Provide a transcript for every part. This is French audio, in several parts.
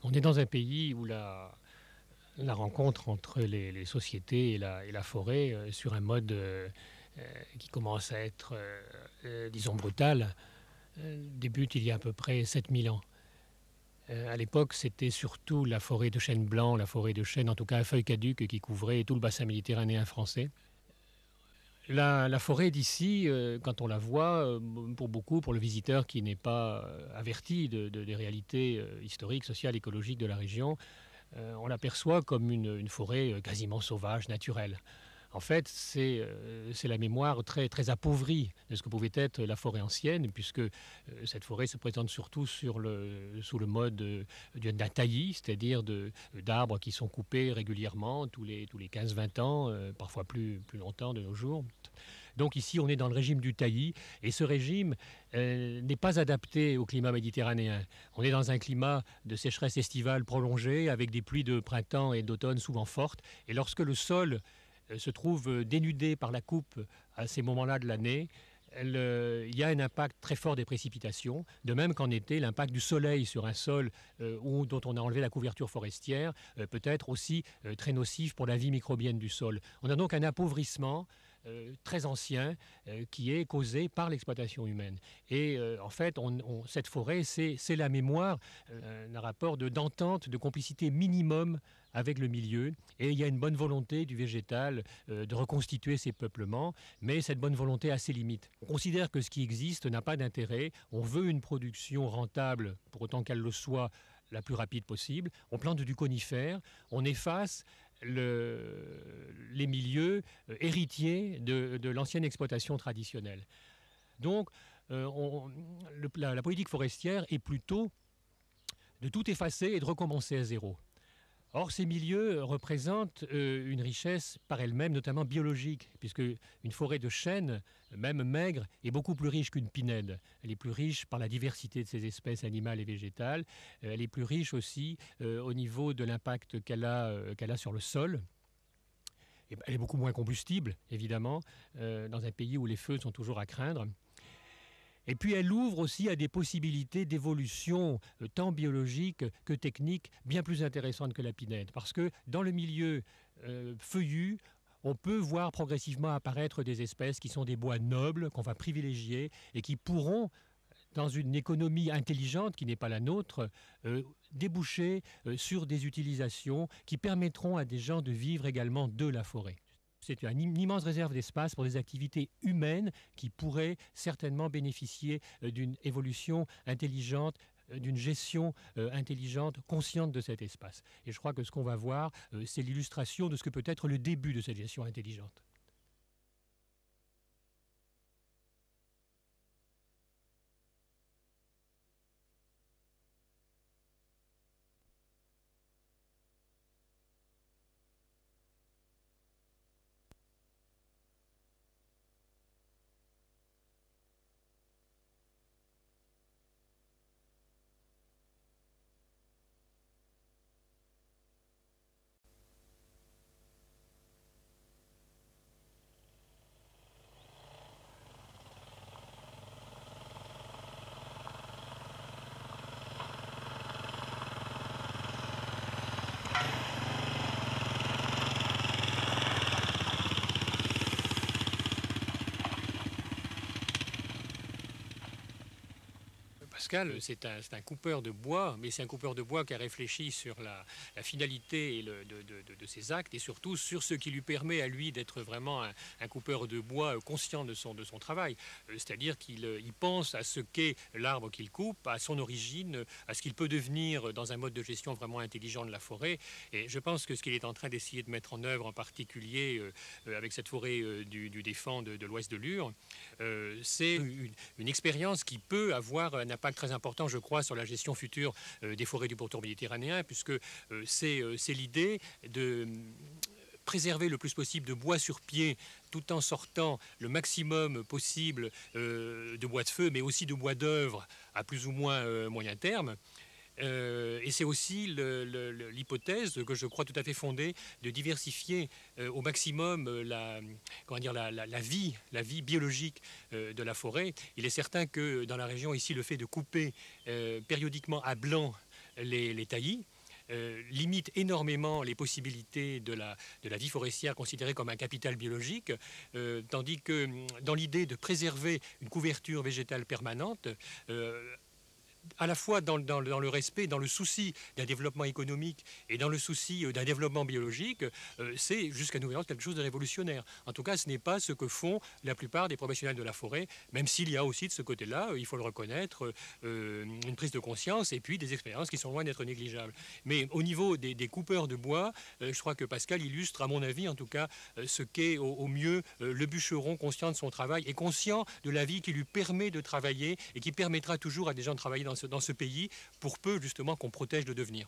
On est dans un pays où la rencontre entre les sociétés et la forêt sur un mode qui commence à être, disons, brutal, débute il y a à peu près 7000 ans. À l'époque, c'était surtout la forêt de chêne blanc, la forêt de chêne, en tout cas à feuilles caduques, qui couvrait tout le bassin méditerranéen français. La forêt d'ici, quand on la voit, pour beaucoup, pour le visiteur qui n'est pas averti des réalités historiques, sociales, écologiques de la région, on l'aperçoit comme une forêt quasiment sauvage, naturelle. En fait, c'est la mémoire très, très appauvrie de ce que pouvait être la forêt ancienne, puisque cette forêt se présente surtout sous le mode d'un taillis, c'est-à-dire d'arbres qui sont coupés régulièrement, tous les 15-20 ans, parfois plus longtemps de nos jours. Donc ici, on est dans le régime du taillis, et ce régime n'est pas adapté au climat méditerranéen. On est dans un climat de sécheresse estivale prolongée, avec des pluies de printemps et d'automne souvent fortes, et lorsque le sol se trouve dénudé par la coupe à ces moments-là de l'année, il y a un impact très fort des précipitations, de même qu'en été, l'impact du soleil sur un sol dont on a enlevé la couverture forestière peut être aussi très nocif pour la vie microbienne du sol. On a donc un appauvrissement très ancien qui est causé par l'exploitation humaine. Et en fait, cette forêt, c'est la mémoire d'un rapport d'entente, de complicité minimum avec le milieu, et il y a une bonne volonté du végétal de reconstituer ces peuplements, mais cette bonne volonté a ses limites. On considère que ce qui existe n'a pas d'intérêt, on veut une production rentable, pour autant qu'elle le soit, la plus rapide possible, on plante du conifère, on efface les milieux héritiers de l'ancienne exploitation traditionnelle. Donc, la politique forestière est plutôt de tout effacer et de recommencer à zéro. Or, ces milieux représentent une richesse par elle-même, notamment biologique, puisque une forêt de chênes, même maigre, est beaucoup plus riche qu'une pinède. Elle est plus riche par la diversité de ses espèces animales et végétales. Elle est plus riche aussi au niveau de l'impact qu'elle a sur le sol. Et elle est beaucoup moins combustible, évidemment, dans un pays où les feux sont toujours à craindre. Et puis elle ouvre aussi à des possibilités d'évolution tant biologique que technique bien plus intéressantes que la pinède. Parce que dans le milieu feuillu, on peut voir progressivement apparaître des espèces qui sont des bois nobles, qu'on va privilégier et qui pourront, dans une économie intelligente qui n'est pas la nôtre, déboucher sur des utilisations qui permettront à des gens de vivre également de la forêt. C'est une immense réserve d'espace pour des activités humaines qui pourraient certainement bénéficier d'une évolution intelligente, d'une gestion intelligente, consciente de cet espace. Et je crois que ce qu'on va voir, c'est l'illustration de ce que peut être le début de cette gestion intelligente. Pascal, c'est un coupeur de bois, mais c'est un coupeur de bois qui a réfléchi sur la finalité de ses actes et surtout sur ce qui lui permet à lui d'être vraiment un coupeur de bois conscient de son travail. C'est-à-dire qu'il pense à ce qu'est l'arbre qu'il coupe, à son origine, à ce qu'il peut devenir dans un mode de gestion vraiment intelligent de la forêt. Et je pense que ce qu'il est en train d'essayer de mettre en œuvre, en particulier avec cette forêt du Défend de l'ouest de Lure, c'est une expérience qui peut avoir un impact très important, je crois, sur la gestion future des forêts du pourtour méditerranéen, puisque c'est l'idée de préserver le plus possible de bois sur pied tout en sortant le maximum possible de bois de feu, mais aussi de bois d'œuvre à plus ou moins moyen terme. Et c'est aussi l'hypothèse que je crois tout à fait fondée de diversifier au maximum la vie biologique de la forêt. Il est certain que dans la région ici, le fait de couper périodiquement à blanc les taillis, limite énormément les possibilités de la vie forestière considérée comme un capital biologique, tandis que dans l'idée de préserver une couverture végétale permanente, à la fois dans le respect, dans le souci d'un développement économique et dans le souci d'un développement biologique, c'est jusqu'à nouvel ordre quelque chose de révolutionnaire. En tout cas, ce n'est pas ce que font la plupart des professionnels de la forêt, même s'il y a aussi de ce côté-là, il faut le reconnaître, une prise de conscience et puis des expériences qui sont loin d'être négligeables. Mais au niveau des coupeurs de bois, je crois que Pascal illustre, à mon avis en tout cas, ce qu'est au mieux le bûcheron conscient de son travail et conscient de la vie qui lui permet de travailler et qui permettra toujours à des gens de travailler dans ce pays, pour peu justement qu'on protège le devenir.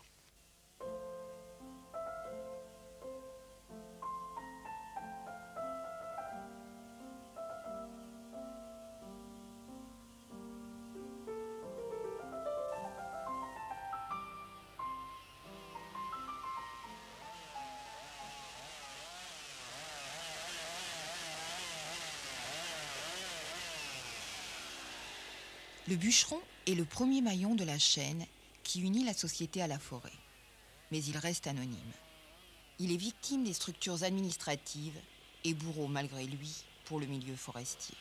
Le bûcheron est le premier maillon de la chaîne qui unit la société à la forêt. Mais il reste anonyme. Il est victime des structures administratives et bourreau malgré lui pour le milieu forestier.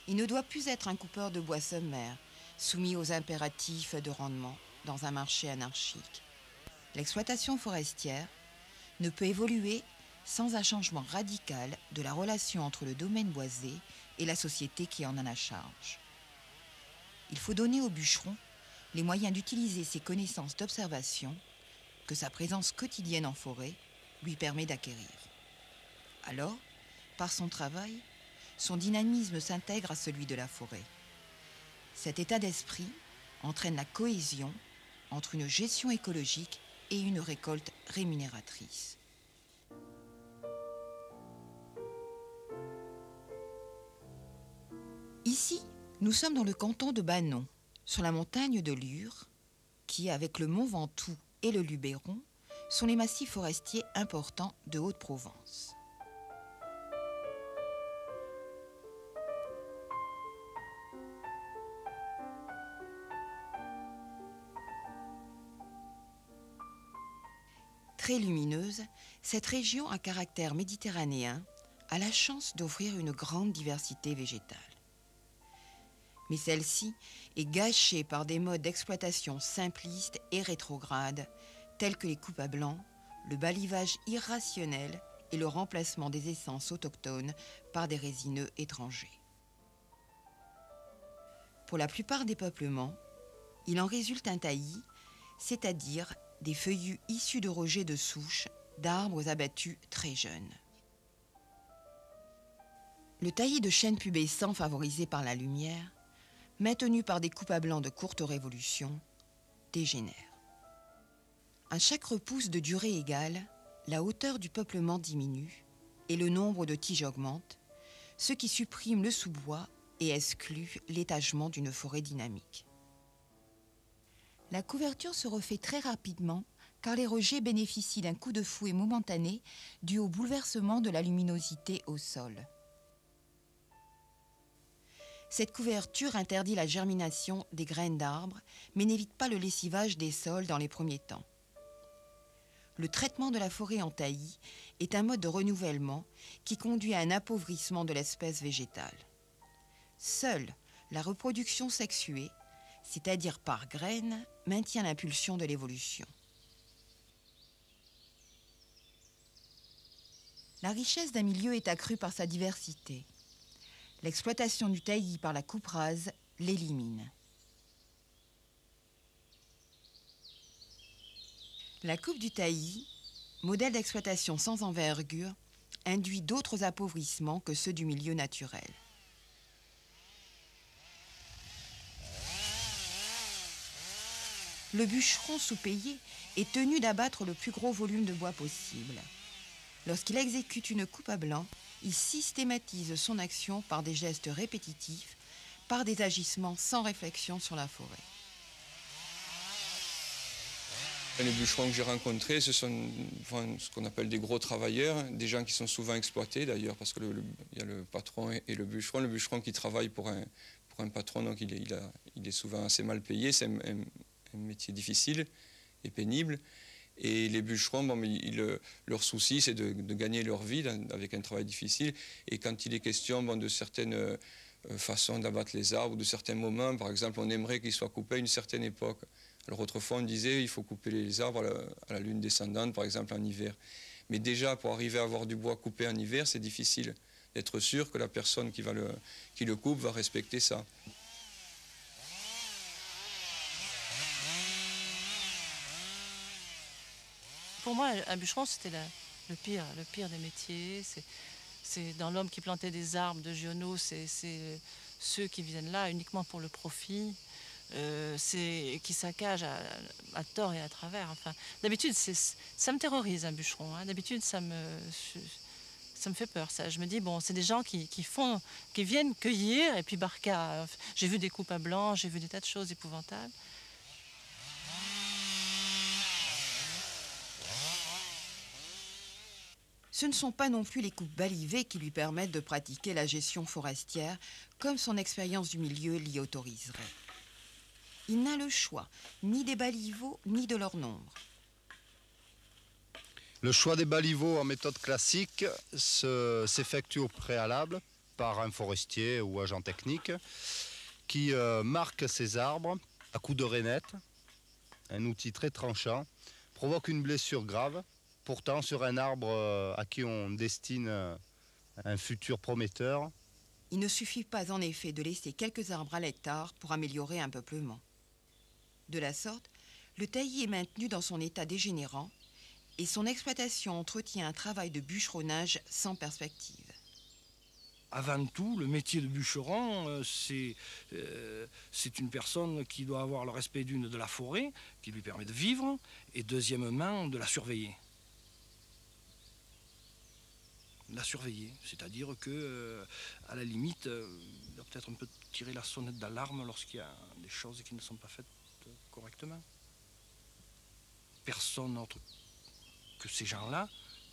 Il ne doit plus être un coupeur de bois sommaire, soumis aux impératifs de rendement dans un marché anarchique. L'exploitation forestière ne peut évoluer sans un changement radical de la relation entre le domaine boisé et la société qui en a la charge. Il faut donner au bûcheron les moyens d'utiliser ses connaissances d'observation que sa présence quotidienne en forêt lui permet d'acquérir. Alors, par son travail, son dynamisme s'intègre à celui de la forêt. Cet état d'esprit entraîne la cohésion entre une gestion écologique et une récolte rémunératrice. Ici, nous sommes dans le canton de Banon, sur la montagne de Lure, qui, avec le Mont Ventoux et le Luberon, sont les massifs forestiers importants de Haute-Provence. Très lumineuse, cette région à caractère méditerranéen a la chance d'offrir une grande diversité végétale. Mais celle-ci est gâchée par des modes d'exploitation simplistes et rétrogrades, tels que les coupes à blanc, le balivage irrationnel et le remplacement des essences autochtones par des résineux étrangers. Pour la plupart des peuplements, il en résulte un taillis, c'est-à-dire des feuillus issus de rejets de souches d'arbres abattus très jeunes. Le taillis de chêne pubescent favorisé par la lumière, maintenu par des coupes à blanc de courte révolution, dégénère. À chaque repousse de durée égale, la hauteur du peuplement diminue et le nombre de tiges augmente, ce qui supprime le sous-bois et exclut l'étagement d'une forêt dynamique. La couverture se refait très rapidement car les rejets bénéficient d'un coup de fouet momentané dû au bouleversement de la luminosité au sol. Cette couverture interdit la germination des graines d'arbres, mais n'évite pas le lessivage des sols dans les premiers temps. Le traitement de la forêt en taillis est un mode de renouvellement qui conduit à un appauvrissement de l'espèce végétale. Seule la reproduction sexuée, c'est-à-dire par graines, maintient l'impulsion de l'évolution. La richesse d'un milieu est accrue par sa diversité. L'exploitation du taillis par la coupe rase l'élimine. La coupe du taillis, modèle d'exploitation sans envergure, induit d'autres appauvrissements que ceux du milieu naturel. Le bûcheron sous-payé est tenu d'abattre le plus gros volume de bois possible. Lorsqu'il exécute une coupe à blanc, il systématise son action par des gestes répétitifs, par des agissements sans réflexion sur la forêt. Les bûcherons que j'ai rencontrés, ce sont ce qu'on appelle des gros travailleurs, des gens qui sont souvent exploités d'ailleurs, parce qu'il y a le patron et le bûcheron qui travaille pour un patron, donc il est souvent assez mal payé, c'est métier difficile et pénible. Et les bûcherons, bon, leur souci, c'est de gagner leur vie avec un travail difficile. Et quand il est question bon, de certaines façons d'abattre les arbres, de certains moments, par exemple, on aimerait qu'ils soient coupés à une certaine époque. Alors autrefois, on disait il faut couper les arbres à la lune descendante, par exemple, en hiver. Mais déjà, pour arriver à avoir du bois coupé en hiver, c'est difficile d'être sûr que la personne qui le coupe va respecter ça. Pour moi, un bûcheron, c'était le pire des métiers. C'est dans l'homme qui plantait des arbres de Giono, c'est ceux qui viennent là uniquement pour le profit, qui saccagent à tort et à travers. Enfin, d'habitude, ça me terrorise un bûcheron. Hein. D'habitude, ça me fait peur. Ça. Je me dis, bon, c'est des gens qui viennent cueillir et puis barca. J'ai vu des coupes à blanc, j'ai vu des tas de choses épouvantables. Ce ne sont pas non plus les coupes balivées qui lui permettent de pratiquer la gestion forestière, comme son expérience du milieu l'y autoriserait. Il n'a le choix ni des baliveaux ni de leur nombre. Le choix des baliveaux en méthode classique s'effectue au préalable par un forestier ou agent technique qui marque ses arbres à coups de rainette, un outil très tranchant, provoque une blessure grave. Pourtant, sur un arbre à qui on destine un futur prometteur. Il ne suffit pas en effet de laisser quelques arbres à l'hectare pour améliorer un peuplement. De la sorte, le taillis est maintenu dans son état dégénérant et son exploitation entretient un travail de bûcheronnage sans perspective. Avant tout, le métier de bûcheron, c'est une personne qui doit avoir le respect de la forêt, qui lui permet de vivre, et deuxièmement, de la surveiller. La surveiller, c'est-à-dire que, à la limite, il doit peut-être un peu tirer la sonnette d'alarme lorsqu'il y a des choses qui ne sont pas faites correctement. Personne autre que ces gens-là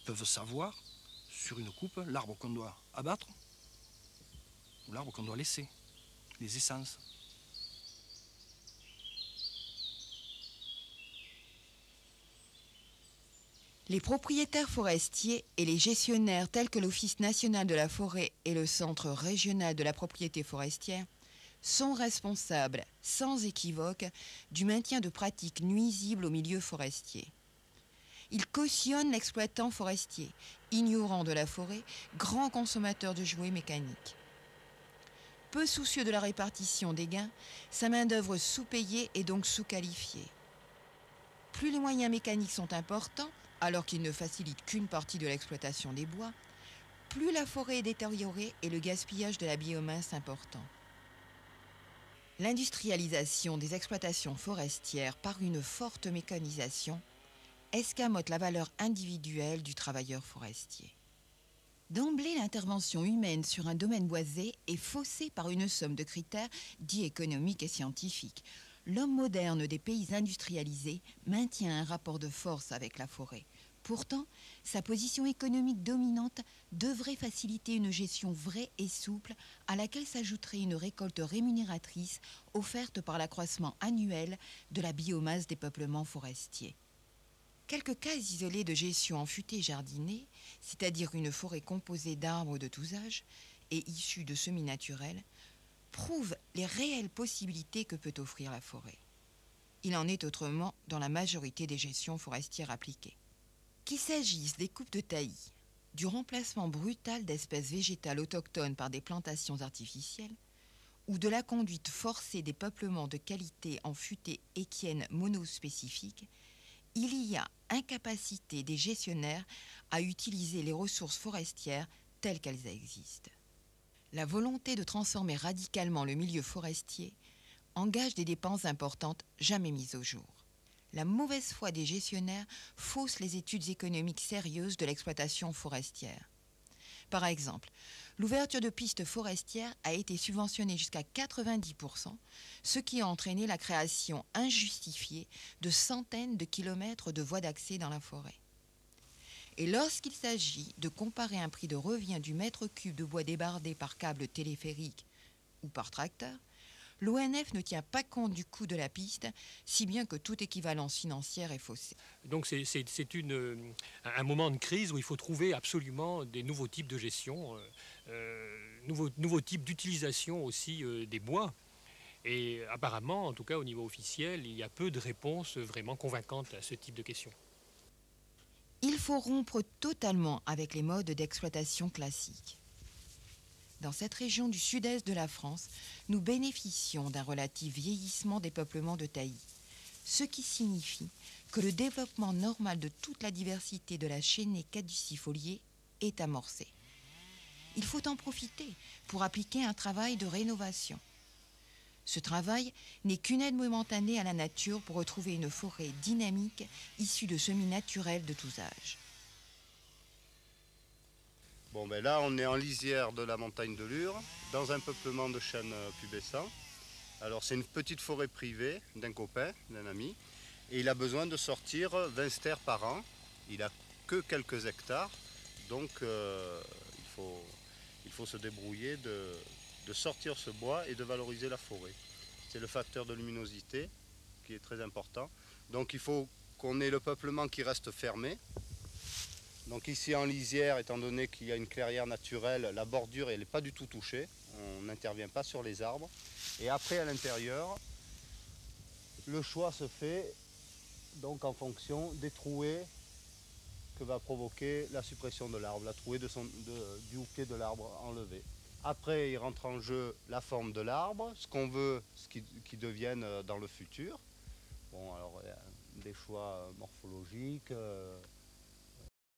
peuvent savoir, sur une coupe, l'arbre qu'on doit abattre ou l'arbre qu'on doit laisser, les essences. Les propriétaires forestiers et les gestionnaires tels que l'Office national de la forêt et le Centre régional de la propriété forestière sont responsables, sans équivoque, du maintien de pratiques nuisibles au milieu forestier. Ils cautionnent l'exploitant forestier, ignorant de la forêt, grand consommateur de jouets mécaniques. Peu soucieux de la répartition des gains, sa main-d'œuvre sous-payée est donc sous-qualifiée. Plus les moyens mécaniques sont importants, alors qu'ils ne facilitent qu'une partie de l'exploitation des bois, plus la forêt est détériorée et le gaspillage de la biomasse important. L'industrialisation des exploitations forestières par une forte mécanisation escamote la valeur individuelle du travailleur forestier. D'emblée, l'intervention humaine sur un domaine boisé est faussée par une somme de critères dits économiques et scientifiques. L'homme moderne des pays industrialisés maintient un rapport de force avec la forêt. Pourtant, sa position économique dominante devrait faciliter une gestion vraie et souple à laquelle s'ajouterait une récolte rémunératrice offerte par l'accroissement annuel de la biomasse des peuplements forestiers. Quelques cas isolés de gestion en futaie-jardinée, c'est-à-dire une forêt composée d'arbres de tous âges et issue de semis naturels, prouvent les réelles possibilités que peut offrir la forêt. Il en est autrement dans la majorité des gestions forestières appliquées. Qu'il s'agisse des coupes de taillis, du remplacement brutal d'espèces végétales autochtones par des plantations artificielles, ou de la conduite forcée des peuplements de qualité en futaie équienne monospécifique, il y a incapacité des gestionnaires à utiliser les ressources forestières telles qu'elles existent. La volonté de transformer radicalement le milieu forestier engage des dépenses importantes jamais mises au jour. La mauvaise foi des gestionnaires fausse les études économiques sérieuses de l'exploitation forestière. Par exemple, l'ouverture de pistes forestières a été subventionnée jusqu'à 90%, ce qui a entraîné la création injustifiée de centaines de kilomètres de voies d'accès dans la forêt. Et lorsqu'il s'agit de comparer un prix de revient du mètre cube de bois débardé par câble téléphérique ou par tracteur, l'ONF ne tient pas compte du coût de la piste, si bien que toute équivalence financière est faussée. Donc c'est un moment de crise où il faut trouver absolument des nouveaux types de gestion, nouveaux types d'utilisation aussi des bois. Et apparemment, en tout cas au niveau officiel, il y a peu de réponses vraiment convaincantes à ce type de questions. Il faut rompre totalement avec les modes d'exploitation classiques. Dans cette région du sud-est de la France, nous bénéficions d'un relatif vieillissement des peuplements de taillis, ce qui signifie que le développement normal de toute la diversité de la chaînée caducifoliée est amorcé. Il faut en profiter pour appliquer un travail de rénovation. Ce travail n'est qu'une aide momentanée à la nature pour retrouver une forêt dynamique issue de semis naturels de tous âges. Bon, ben là, on est en lisière de la montagne de Lure, dans un peuplement de chênes pubescents. Alors, c'est une petite forêt privée d'un copain, d'un ami, et il a besoin de sortir 20 stères par an. Il n'a que quelques hectares, donc il faut se débrouiller de sortir ce bois et de valoriser la forêt. C'est le facteur de luminosité qui est très important. Donc, il faut qu'on ait le peuplement qui reste fermé. Donc ici en lisière, étant donné qu'il y a une clairière naturelle, la bordure elle n'est pas du tout touchée, on n'intervient pas sur les arbres. Et après à l'intérieur, le choix se fait donc en fonction des trouées que va provoquer la suppression de l'arbre, la trouée du houppier de l'arbre enlevé. Après il rentre en jeu la forme de l'arbre, ce qu'on veut qu'il devienne dans le futur. Bon alors il y a des choix morphologiques.